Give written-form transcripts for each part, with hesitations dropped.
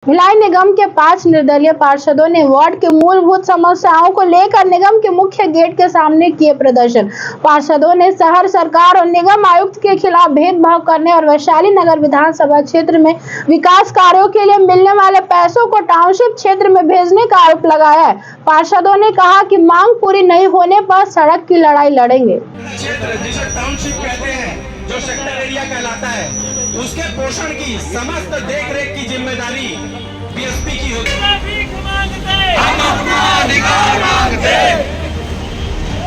भिलाई निगम के 5 निर्दलीय पार्षदों ने वार्ड के मूलभूत समस्याओं को लेकर निगम के मुख्य गेट के सामने किए प्रदर्शन। पार्षदों ने शहर सरकार और निगम आयुक्त के खिलाफ भेदभाव करने और वैशाली नगर विधानसभा क्षेत्र में विकास कार्यों के लिए मिलने वाले पैसों को टाउनशिप क्षेत्र में भेजने का आरोप लगाया है। पार्षदों ने कहा कि मांग पूरी नहीं होने पर सड़क की लड़ाई लड़ेंगे। जो सेक्टर एरिया कहलाता है उसके पोषण की समस्त देखरेख की जिम्मेदारी बीएसपी की होगी। हम अपना अधिकार मांगते,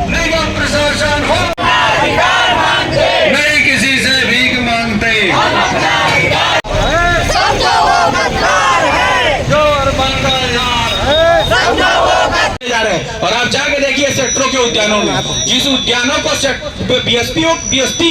निगम प्रशासन हो अधिकार मांगते, नहीं किसी से भीख मांगते। समझो वो गद्दार है, जो अर्बन का यार है, समझो वो गद्दार है। और आप जाके देखिए सेक्टरों के उद्यानों में, जिस उद्यानों को बीएसपी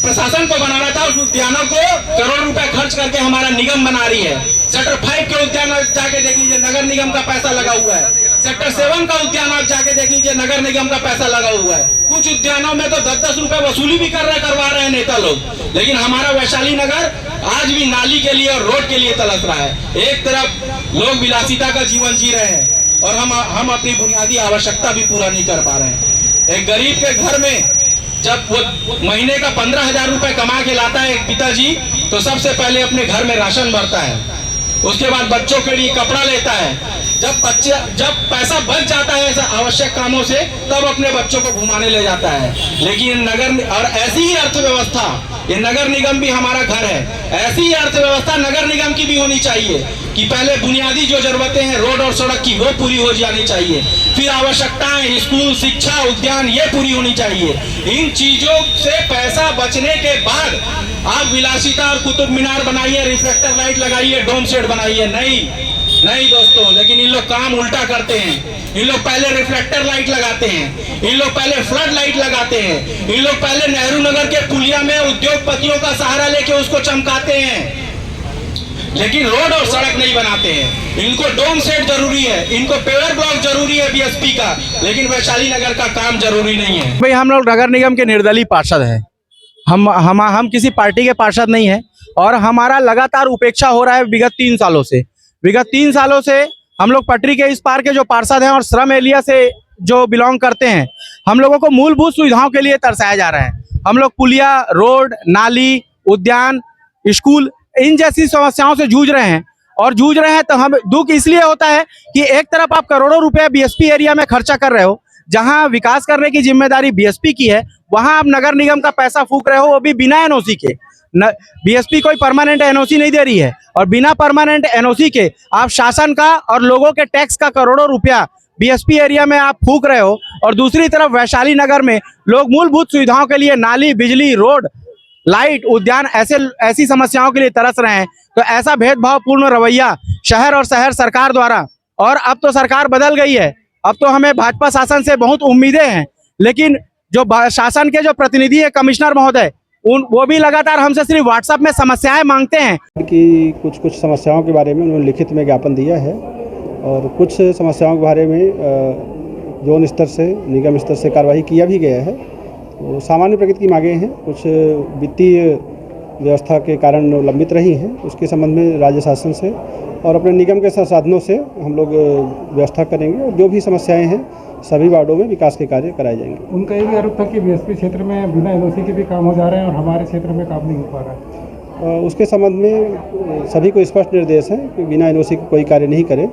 प्रशासन को बनाना था, उस उद्यानों को करोड़ रुपए खर्च करके हमारा निगम बना रही है। सेक्टर 5 के उद्यान आप जाके देख लीजिए, नगर निगम का पैसा लगा हुआ है। सेक्टर 7 का उद्यान आप जाके देख लीजिए, नगर निगम का पैसा लगा हुआ है। कुछ उद्यानों में तो 10-10 रुपए वसूली भी करवा रहे हैं नेता लोग। लेकिन हमारा वैशाली नगर आज भी नाली के लिए और रोड के लिए तरस रहा है। एक तरफ लोग विलासिता का जीवन जी रहे हैं और हम अपनी बुनियादी आवश्यकता भी पूरा नहीं कर पा रहे हैं। एक गरीब के घर में जब वो महीने का 15,000 रुपए कमा के लाता है एक पिताजी, तो सबसे पहले अपने घर में राशन भरता है, उसके बाद बच्चों के लिए कपड़ा लेता है। जब पैसा बच जाता है ऐसे आवश्यक कामों से, तब अपने बच्चों को घुमाने ले जाता है। लेकिन नगर और ऐसी ही अर्थव्यवस्था, ये नगर निगम भी हमारा घर है, ऐसी ही अर्थव्यवस्था नगर निगम की भी होनी चाहिए कि पहले बुनियादी जो जरूरतें हैं रोड और सड़क की, वो पूरी हो जानी चाहिए। फिर आवश्यकताएं स्कूल, शिक्षा, उद्यान, ये पूरी होनी चाहिए। इन चीजों से पैसा बचने के बाद आप विलासिता और कुतुब मीनार बनाइए, रिफ्लेक्टर लाइट लगाइए, डोम सेट बनाइए। नहीं दोस्तों, लेकिन इन लोग काम उल्टा करते हैं। इन लोग पहले रिफ्लेक्टर लाइट लगाते हैं, इन लोग पहले फ्लड लाइट लगाते हैं, इन लोग पहले नेहरू नगर के पुलिया में उद्योगपतियों का सहारा लेके उसको चमकाते हैं, लेकिन रोड और सड़क नहीं बनाते हैं। इनको डोम सेट जरूरी है, इनको पेवर ब्लॉक जरूरी है बीएसपी का, लेकिन वैशाली नगर का काम जरूरी नहीं है। भाई हम लोग नगर निगम के निर्दलीय पार्षद हैं, हम किसी पार्टी के पार्षद नहीं है और हमारा लगातार उपेक्षा हो रहा है विगत 3 सालों से। विगत 3 सालों से हम लोग पटरी के इस पार के जो पार्षद हैं और श्रम एरिया से जो बिलोंग करते हैं, हम लोगों को मूलभूत सुविधाओं के लिए तरसाया जा रहा है। हम लोग पुलिया, रोड, नाली, उद्यान, स्कूल, इन जैसी समस्याओं से जूझ रहे हैं। और जूझ रहे हैं तो हम दुख इसलिए होता है कि एक तरफ आप करोड़ों रुपए बीएसपी एरिया में खर्चा कर रहे हो, जहां विकास करने की जिम्मेदारी बीएसपी की है, वहां आप नगर निगम का पैसा फूंक रहे हो, वो भी बिना एनओसी के। बीएसपी कोई परमानेंट एनओसी नहीं दे रही है और बिना परमानेंट एनओसी के आप शासन का और लोगों के टैक्स का करोड़ों रुपया बीएसपी एरिया में आप फूंक रहे हो। और दूसरी तरफ वैशाली नगर में लोग मूलभूत सुविधाओं के लिए नाली, बिजली, रोड, लाइट, उद्यान, ऐसी समस्याओं के लिए तरस रहे हैं। तो ऐसा भेदभावपूर्ण रवैया शहर और शहर सरकार द्वारा, और अब तो सरकार बदल गई है, अब तो हमें भाजपा शासन से बहुत उम्मीदें हैं, लेकिन जो शासन के जो प्रतिनिधि है कमिश्नर महोदय, वो भी लगातार हमसे सिर्फ व्हाट्सएप में समस्याएं मांगते हैं कि कुछ समस्याओं के बारे में उन्होंने लिखित में ज्ञापन दिया है और कुछ समस्याओं के बारे में जोन स्तर से, निगम स्तर से कार्रवाई किया भी गया है। तो सामान्य प्रकृति की मांगें हैं, कुछ वित्तीय व्यवस्था के कारण लंबित रही हैं, उसके संबंध में राज्य शासन से और अपने निगम के संसाधनों से हम लोग व्यवस्था करेंगे और जो भी समस्याएं हैं सभी वार्डों में विकास के कार्य कराए जाएंगे। उनका ये भी आरोप था कि बीएसपी क्षेत्र में बिना एनओसी के भी काम हो जा रहे हैं और हमारे क्षेत्र में काम नहीं हो पा रहा है। उसके संबंध में सभी को स्पष्ट निर्देश है कि बिना एनओसी के कोई कार्य नहीं करें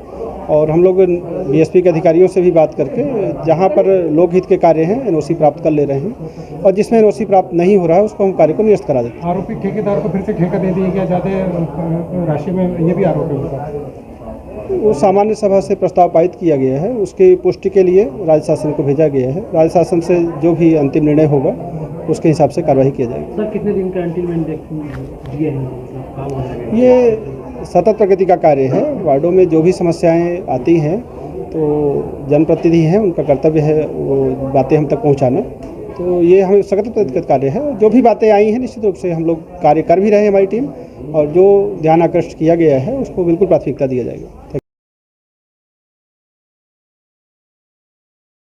और हम लोग बीएसपी के अधिकारियों से भी बात करके जहां पर लोकहित के कार्य हैं एनओसी प्राप्त कर ले रहे हैं और जिसमें एनओसी प्राप्त नहीं हो रहा है उसको हम कार्य को निरस्त करा देते हैं। आरोपी ठेकेदार को फिर से ठेका दे दिया गया ज़्यादा राशि में, ये भी आरोप है उनका। वो सामान्य सभा से प्रस्ताव पारित किया गया है, उसकी पुष्टि के लिए राज्य शासन को भेजा गया है। राज्य शासन से जो भी अंतिम निर्णय होगा उसके हिसाब से कार्रवाई किया जाएगी। सर कितने दिन का दिए हैं? ये सतत प्रगति का कार्य है। वार्डों में जो भी समस्याएं आती हैं तो जनप्रतिनिधि हैं, उनका कर्तव्य है वो बातें हम तक पहुंचाना। तो ये हम सतत प्रगति का कार्य है। जो भी बातें आई हैं निश्चित रूप से हम लोग कार्य कर भी रहे हैं हमारी टीम, और जो ध्यान आकृष्ट किया गया है उसको बिल्कुल प्राथमिकता दिया जाएगा।